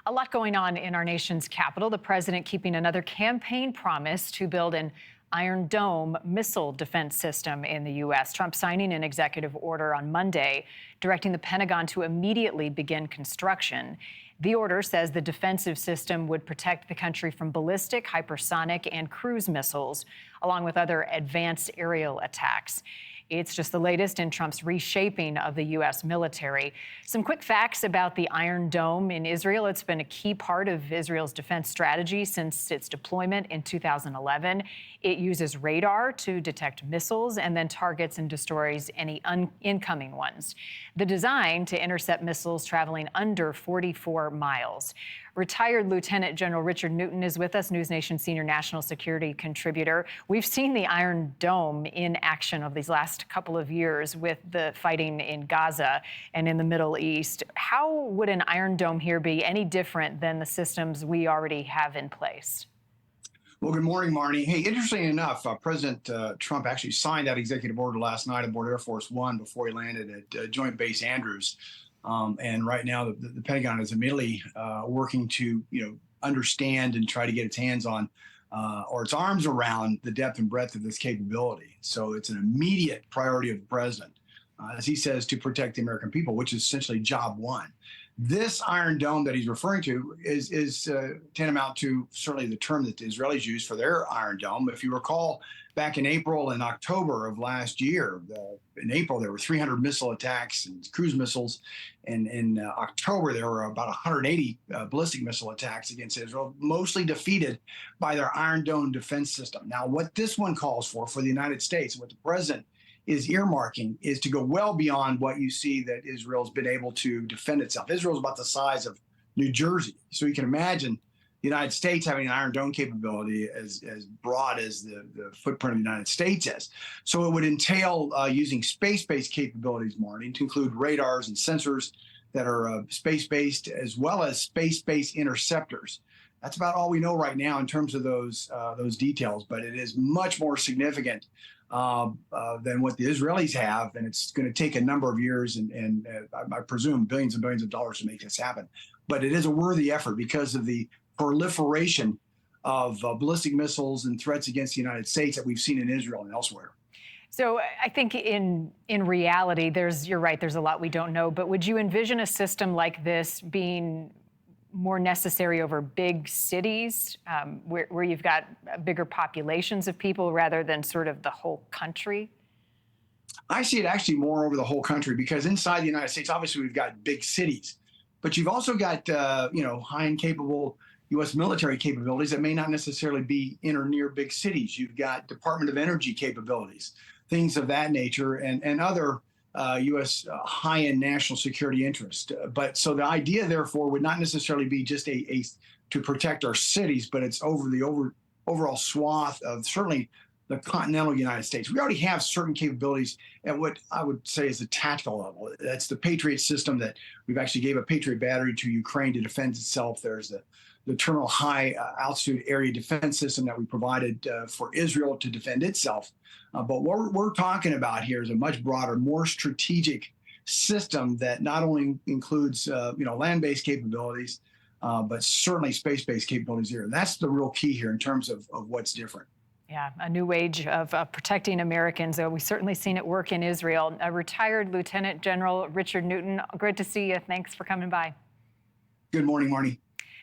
A lot going on in our nation's capital. The president keeping another campaign promise to build an Iron Dome missile defense system in the U.S. Trump signing an executive order on Monday, directing the Pentagon to immediately begin construction. The order says the defensive system would protect the country from ballistic, hypersonic, and cruise missiles, along with other advanced aerial attacks. It's just the latest in Trump's reshaping of the U.S. military. Some quick facts about the Iron Dome in Israel. It's been a key part of Israel's defense strategy since its deployment in 2011. It uses radar to detect missiles and then targets and destroys any incoming ones. The design to intercept missiles traveling under 44 miles. Retired Lieutenant General Richard Newton is with us, NewsNation senior national security contributor. We've seen the Iron Dome in action over these last couple of years with the fighting in Gaza and in the Middle East. How would an Iron Dome here be any different than the systems we already have in place? Well, good morning, Marnie. Hey, interesting enough, President Trump actually signed that executive order last night aboard Air Force One before he landed at Joint Base Andrews. And right now, the Pentagon is immediately working to, understand and try to get its hands on or its arms around the depth and breadth of this capability. So it's an immediate priority of the president, as he says, to protect the American people, which is essentially job one. This Iron Dome that he's referring to is tantamount to certainly the term that the Israelis use for their Iron Dome. If you recall, back in April and October of last year, in April, there were 300 missile attacks and cruise missiles. And in October, there were about 180 ballistic missile attacks against Israel, mostly defeated by their Iron Dome defense system. Now, what this one calls for the United States, what the president is earmarking, is to go well beyond what you see that Israel's been able to defend itself. Israel's about the size of New Jersey. So you can imagine the United States having an Iron Dome capability as broad as the footprint of the United States is. So it would entail using space-based capabilities, Marnie, to include radars and sensors that are space-based, as well as space-based interceptors. That's about all we know right now in terms of those details, but it is much more significant than what the Israelis have, and it's going to take a number of years and I presume billions and billions of dollars to make this happen. But it is a worthy effort because of the proliferation of ballistic missiles and threats against the United States that we've seen in Israel and elsewhere. So I think in reality, you're right, there's a lot we don't know, but would you envision a system like this being more necessary over big cities where you've got bigger populations of people rather than sort of the whole country? I see it actually more over the whole country because inside the United States, obviously we've got big cities, but you've also got, high and capable U.S. military capabilities that may not necessarily be in or near big cities. You've got Department of Energy capabilities, things of that nature, and other U.S. High-end national security interest. But so the idea, therefore, would not necessarily be just to protect our cities, but it's over the overall swath of certainly the continental United States. We already have certain capabilities at what I would say is the tactical level. That's the Patriot system that we've actually gave a Patriot battery to Ukraine to defend itself. There's the Terminal High Altitude Area Defense System that we provided for Israel to defend itself. But what we're talking about here is a much broader, more strategic system that not only includes land-based capabilities, but certainly space-based capabilities here. And that's the real key here in terms of what's different. Yeah, a new age of protecting Americans. We've certainly seen it work in Israel. Retired Lieutenant General Richard Newton, great to see you. Thanks for coming by. Good morning, Marnie.